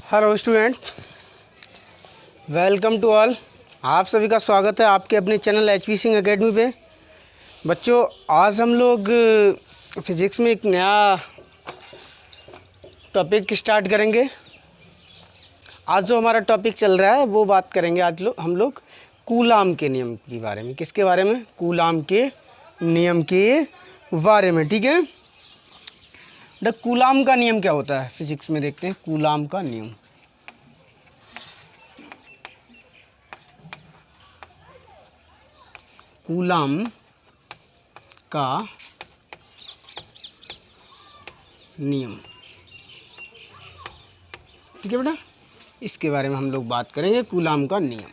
Hello student, welcome to all. आप सभी का स्वागत है आपके अपने चैनल एचपी सिंह एकेडमी पे। बच्चों, आज हम लोग फिज़िक्स में एक नया टॉपिक स्टार्ट करेंगे। आज जो हमारा टॉपिक चल रहा है वो बात करेंगे हम लोग कूलाम के नियम के बारे में। किसके बारे में? कूलाम के नियम के बारे में। ठीक है, कूलाम का नियम क्या होता है फिजिक्स में, देखते हैं। कूलाम का नियम, कूलाम का नियम, ठीक है बेटा, इसके बारे में हम लोग बात करेंगे। कूलाम का नियम,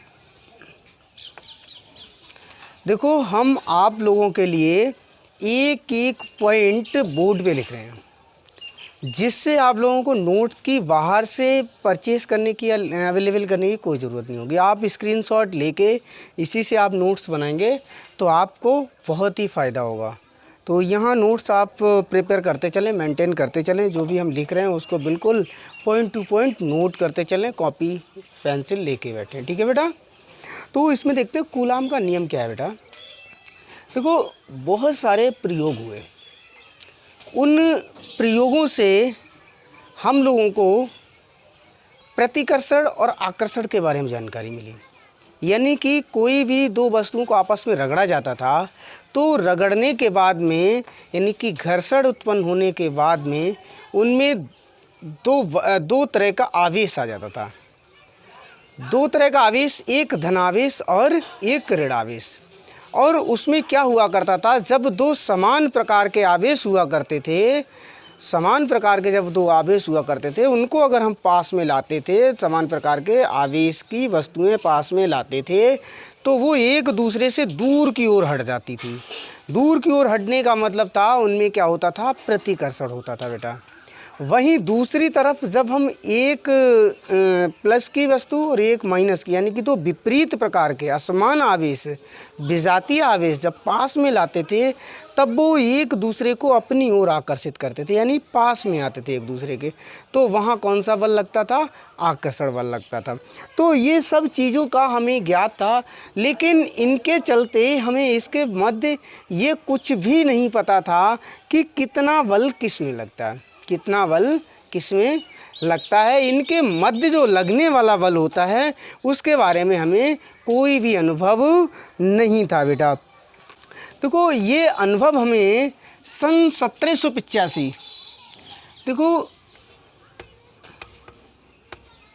देखो हम आप लोगों के लिए एक एक पॉइंट बोर्ड पे लिख रहे हैं, जिससे आप लोगों को नोट्स की बाहर से परचेज़ करने की या अवेलेबल करने की कोई ज़रूरत नहीं होगी। आप स्क्रीनशॉट लेके इसी से आप नोट्स बनाएंगे तो आपको बहुत ही फ़ायदा होगा। तो यहाँ नोट्स आप प्रिपेयर करते चलें, मेंटेन करते चलें, जो भी हम लिख रहे हैं उसको बिल्कुल पॉइंट टू पॉइंट नोट करते चलें, कॉपी पेंसिल लेके बैठें। ठीक है बेटा, तो इसमें देखते हैं कूलाम का नियम क्या है बेटा। देखो, बहुत सारे प्रयोग हुए, उन प्रयोगों से हम लोगों को प्रतिकर्षण और आकर्षण के बारे में जानकारी मिली। यानी कि कोई भी दो वस्तुओं को आपस में रगड़ा जाता था तो रगड़ने के बाद में, यानी कि घर्षण उत्पन्न होने के बाद में उनमें दो तरह का आवेश आ जाता था। दो तरह का आवेश, एक धनावेश और एक ऋणावेश। और उसमें क्या हुआ करता था, जब दो समान प्रकार के आवेश हुआ करते थे, समान प्रकार के जब दो आवेश हुआ करते थे, उनको अगर हम पास में लाते थे, समान प्रकार के आवेश की वस्तुएं पास में लाते थे, तो वो एक दूसरे से दूर की ओर हट जाती थी। दूर की ओर हटने का मतलब था उनमें क्या होता था, प्रतिकर्षण होता था बेटा। वहीं दूसरी तरफ जब हम एक प्लस की वस्तु और एक माइनस की, यानी कि दो विपरीत प्रकार के असमान आवेश, विजातीय आवेश जब पास में लाते थे, तब वो एक दूसरे को अपनी ओर आकर्षित करते थे, यानी पास में आते थे एक दूसरे के। तो वहाँ कौन सा बल लगता था? आकर्षण बल लगता था। तो ये सब चीज़ों का हमें ज्ञात था, लेकिन इनके चलते हमें इसके मध्य ये कुछ भी नहीं पता था कि कितना बल किस में लगता है, कितना बल किसमें लगता है। इनके मध्य जो लगने वाला बल होता है उसके बारे में हमें कोई भी अनुभव नहीं था बेटा। देखो, ये अनुभव हमें सन 1785, देखो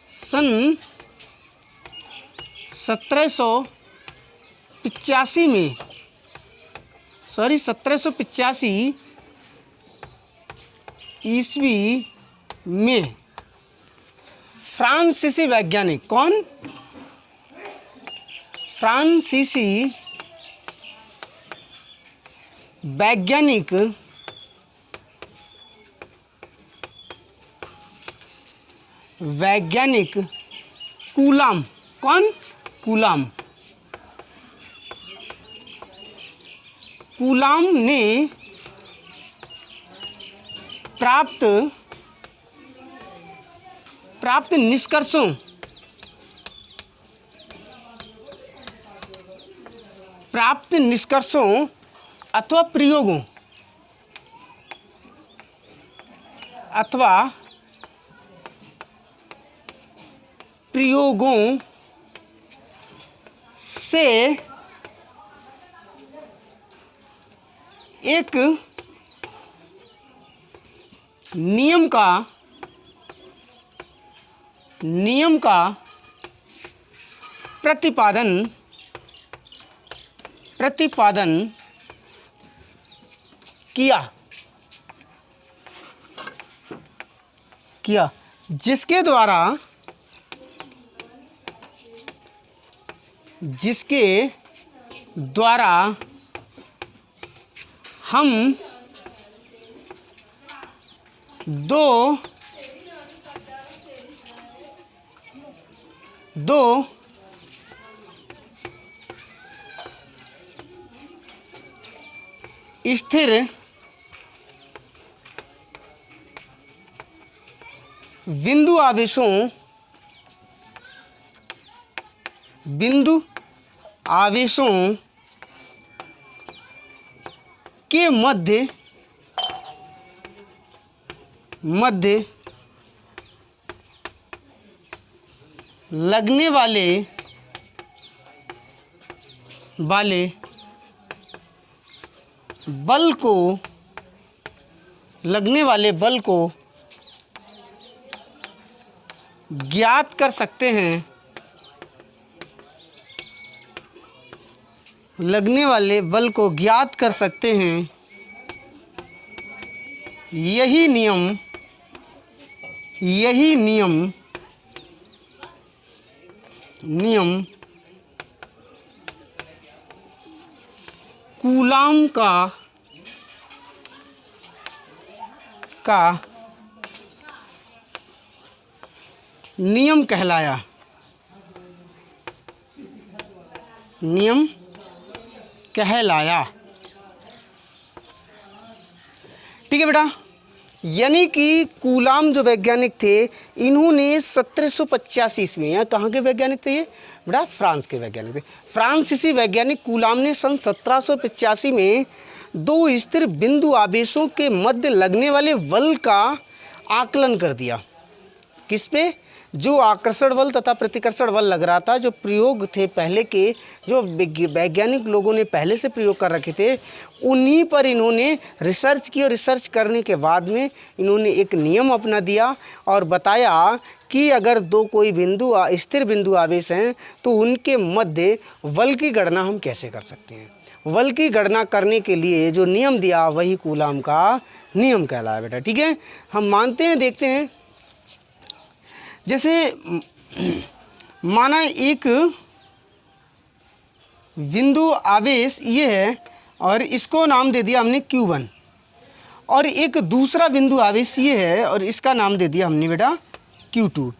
सन 1785 में, 1785 ईस्वी में फ्रांसीसी वैज्ञानिक, कौन? फ्रांसीसी वैज्ञानिक कूलाम, कौन? कूलाम ने प्राप्त निष्कर्षों अथवा प्रयोगों से एक नियम का प्रतिपादन किया, जिसके द्वारा हम दो स्थिर बिंदु आवेशों बिंदु आवेशों के मध्य लगने वाले बल को ज्ञात कर सकते हैं। लगने वाले बल को ज्ञात कर सकते हैं। यही नियम कूलाम का नियम कहलाया। ठीक है बेटा, यानी कि कूलाम जो वैज्ञानिक थे, इन्होंने 1785 ईस्वी, यहाँ कहाँ के वैज्ञानिक थे ये बेटा? फ्रांस के वैज्ञानिक थे। फ्रांसीसी वैज्ञानिक कूलाम ने सन 1785 में दो स्थिर बिंदु आवेशों के मध्य लगने वाले बल का आकलन कर दिया। किस पे? जो आकर्षण बल तथा प्रतिकर्षण बल लग रहा था, जो प्रयोग थे पहले के, जो वैज्ञानिक लोगों ने पहले से प्रयोग कर रखे थे, उन्हीं पर इन्होंने रिसर्च की और रिसर्च करने के बाद में इन्होंने एक नियम अपना दिया और बताया कि अगर दो कोई बिंदु स्थिर बिंदु आवेश हैं तो उनके मध्य बल की गणना हम कैसे कर सकते हैं। बल की गणना करने के लिए जो नियम दिया वही कूलाम का नियम कहलाया बेटा। ठीक है, हम मानते हैं, देखते हैं। जैसे माना एक बिंदु आवेश ये है और इसको नाम दे दिया हमने Q1, और एक दूसरा बिंदु आवेश ये है और इसका नाम दे दिया हमने बेटा Q2।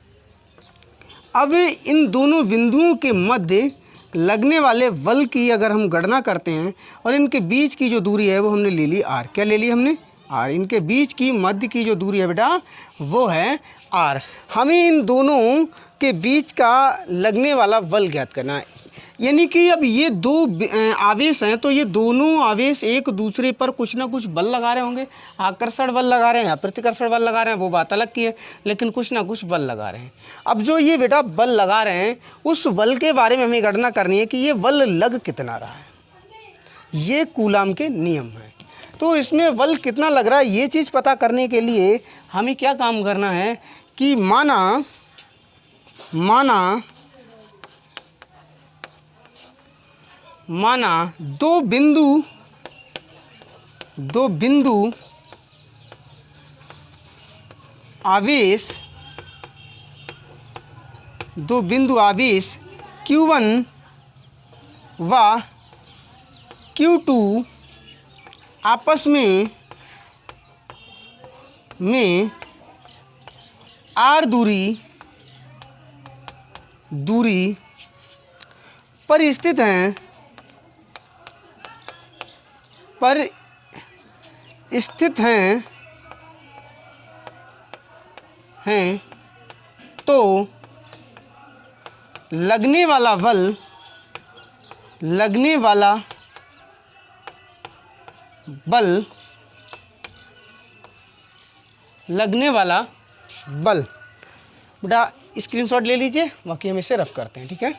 अब इन दोनों बिंदुओं के मध्य लगने वाले बल की अगर हम गणना करते हैं और इनके बीच की जो दूरी है वो हमने ले ली R। क्या ले ली हमने? R। इनके बीच की मध्य की जो दूरी है बेटा वो है R। हमें इन दोनों के बीच का लगने वाला बल ज्ञात करना है। यानी कि अब ये दो आवेश हैं तो ये दोनों आवेश एक दूसरे पर कुछ ना कुछ बल लगा रहे होंगे। आकर्षण बल लगा रहे हैं या प्रतिकर्षण बल लगा रहे हैं वो बात अलग की है, लेकिन कुछ ना कुछ बल लगा रहे हैं। अब जो ये बेटा बल लगा रहे हैं उस बल के बारे में हमें गणना करनी है कि ये बल लग कितना रहा है। ये कूलाम के नियम हैं। तो इसमें बल कितना लग रहा है ये चीज़ पता करने के लिए हमें क्या काम करना है कि माना दो बिंदु आवेश Q1 व Q2 आपस में R दूरी पर स्थित हैं तो लगने वाला बल बेटा स्क्रीनशॉट ले लीजिए, बाकी हम इसे रफ करते हैं। ठीक है,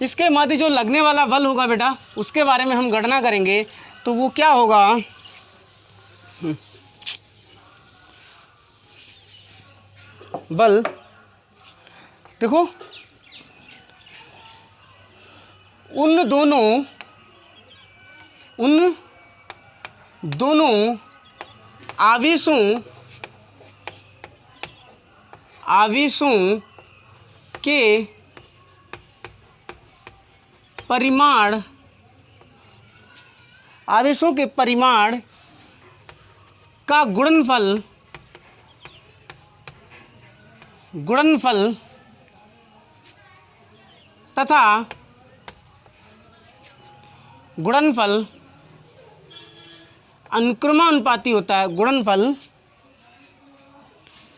इसके मध्य जो लगने वाला बल होगा बेटा उसके बारे में हम गणना करेंगे तो वो क्या होगा? बल देखो, उन दोनों आवेशों के परिमाण का गुणनफल तथा गुणनफल अनुक्रमानुपाती होता है।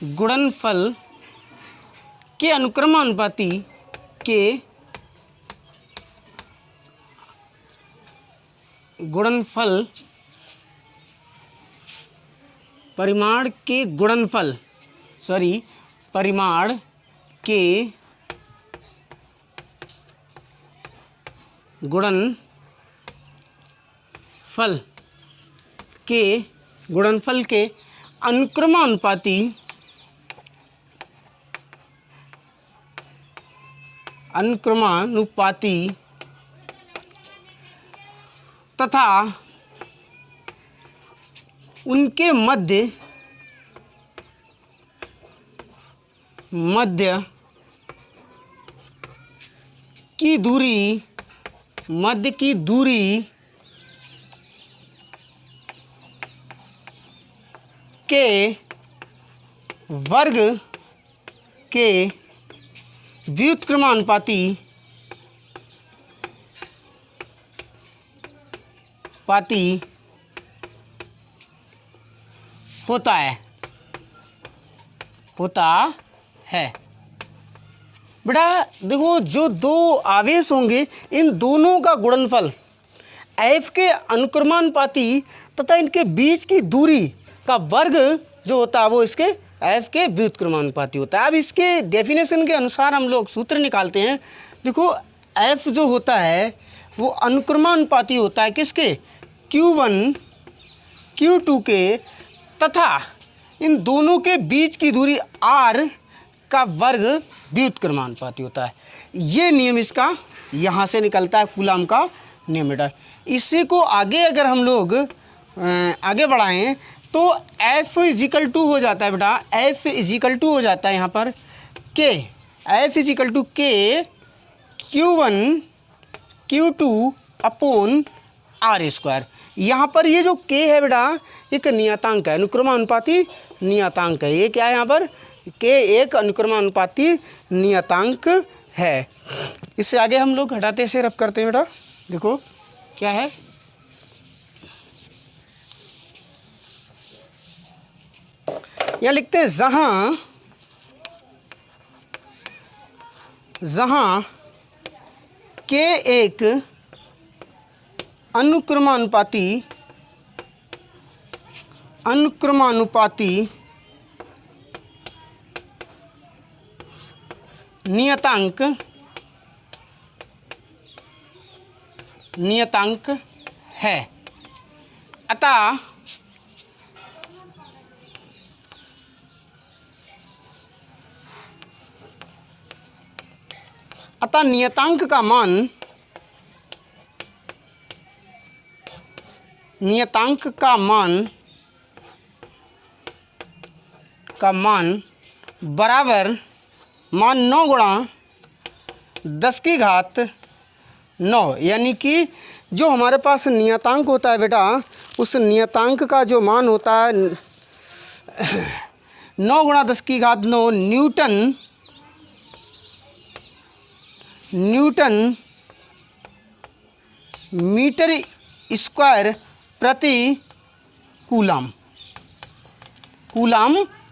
गुणनफल के अनुक्रमानुपाती के गुणनफल, परिमाण के गुणनफल, परिमाण के गुणनफल के अनुक्रमानुपाती तथा उनके मध्य की दूरी के वर्ग के व्युत्क्रमानुपाती होता है। बेटा देखो, जो दो आवेश होंगे इन दोनों का गुणनफल F के अनुक्रमानुपाती तथा इनके बीच की दूरी का वर्ग जो होता है वो इसके F के व्युत्क्रमानुपाती होता है। अब इसके डेफिनेशन के अनुसार हम लोग सूत्र निकालते हैं। देखो, F जो होता है वो अनुक्रमानुपाती होता है किसके, Q1 Q2 के, तथा इन दोनों के बीच की दूरी R का वर्ग व्युत्क्रमानुपाती होता है। ये नियम इसका यहाँ से निकलता है, कूलम का नियम बेटा। इसी को आगे अगर हम लोग आगे बढ़ाएं तो F इजिकल टू हो जाता है बेटा, F इजिकल टू हो जाता है यहाँ पर K, F is equal to K Q1 Q2 upon R square. यहाँ पर ये जो K है बेटा एक नियतांक है, अनुक्रमानुपाती नियतांक है। ये क्या है यहाँ पर, K एक अनुक्रमानुपाती नियतांक है। इससे आगे हम लोग घटाते से रब करते हैं बेटा। देखो क्या है, यहाँ लिखते हैं जहाँ K एक अनुक्रमानुपाती नियतांक है। अतः नियतांक का मान बराबर मान 9 गुणा 10 की घात 9, यानी कि जो हमारे पास नियतांक होता है बेटा उस नियतांक का जो मान होता है 9 गुणा 10 की घात 9 न्यूटन मीटर स्क्वायर प्रति कूलम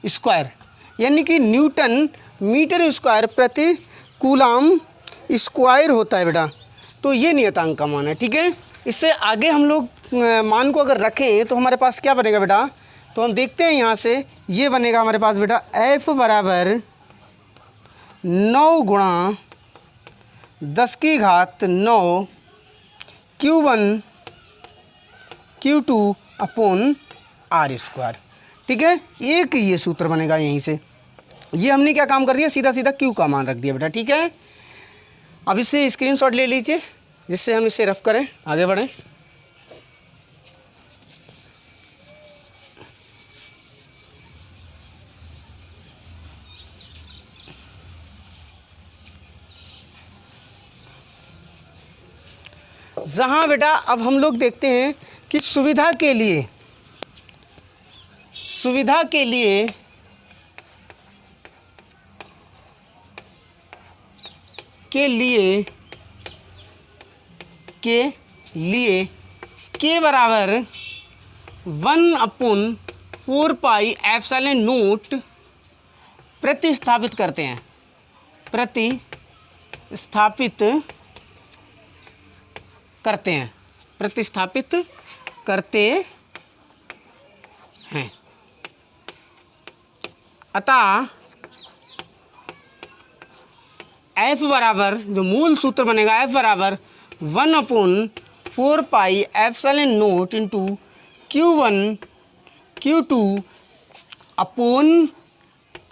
स्क्वायर, यानी कि न्यूटन मीटर स्क्वायर प्रति कूलम स्क्वायर होता है बेटा। तो ये नियतांक का मान है, ठीक है। इससे आगे हम लोग मान को अगर रखें तो हमारे पास क्या बनेगा बेटा, तो हम देखते हैं यहाँ से ये बनेगा हमारे पास बेटा F बराबर 9 गुणा 10 की घात 9 Q1 Q2 upon R square, ठीक है। एक ये सूत्र बनेगा यहीं से। ये हमने क्या काम कर दिया, सीधा सीधा Q का मान रख दिया बेटा, ठीक है। अब इससे स्क्रीनशॉट ले लीजिए जिससे हम इसे रफ करें, आगे बढ़ें। जहाँ बेटा अब हम लोग देखते हैं कि सुविधा के लिए K बराबर 1/4 पाई एप्सिलॉन नॉट प्रतिस्थापित करते हैं। प्रतिस्थापित करते हैं, प्रतिस्थापित करते हैं। अतः F बराबर, जो मूल सूत्र बनेगा, F बराबर 1/4 pi epsilon not into Q1 Q2 upon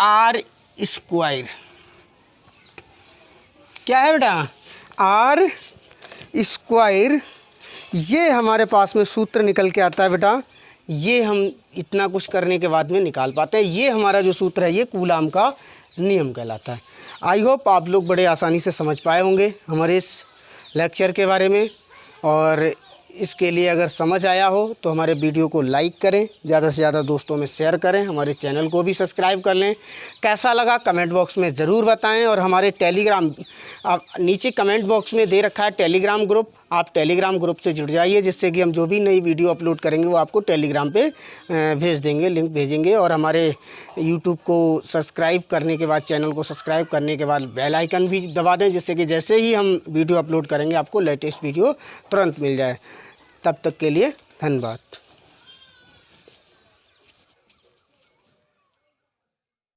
R square. क्या है बेटा? R square. ये हमारे पास में सूत्र निकल के आता है बेटा, ये हम इतना कुछ करने के बाद में निकाल पाते हैं। ये हमारा जो सूत्र है ये कूलाम का नियम कहलाता है। आई होप आप लोग बड़े आसानी से समझ पाए होंगे हमारे इस लेक्चर के बारे में, और इसके लिए अगर समझ आया हो तो हमारे वीडियो को लाइक करें, ज़्यादा से ज़्यादा दोस्तों में शेयर करें, हमारे चैनल को भी सब्सक्राइब कर लें। कैसा लगा कमेंट बॉक्स में ज़रूर बताएं, और हमारे टेलीग्राम, आप नीचे कमेंट बॉक्स में दे रखा है टेलीग्राम ग्रुप, आप टेलीग्राम ग्रुप से जुड़ जाइए, जिससे कि हम जो भी नई वीडियो अपलोड करेंगे वो आपको टेलीग्राम पे भेज देंगे, लिंक भेजेंगे। और हमारे यूट्यूब को सब्सक्राइब करने के बाद, चैनल को सब्सक्राइब करने के बाद बेल आइकन भी दबा दें, जिससे कि जैसे ही हम वीडियो अपलोड करेंगे आपको लेटेस्ट वीडियो तुरंत मिल जाए। तब तक के लिए धन्यवाद।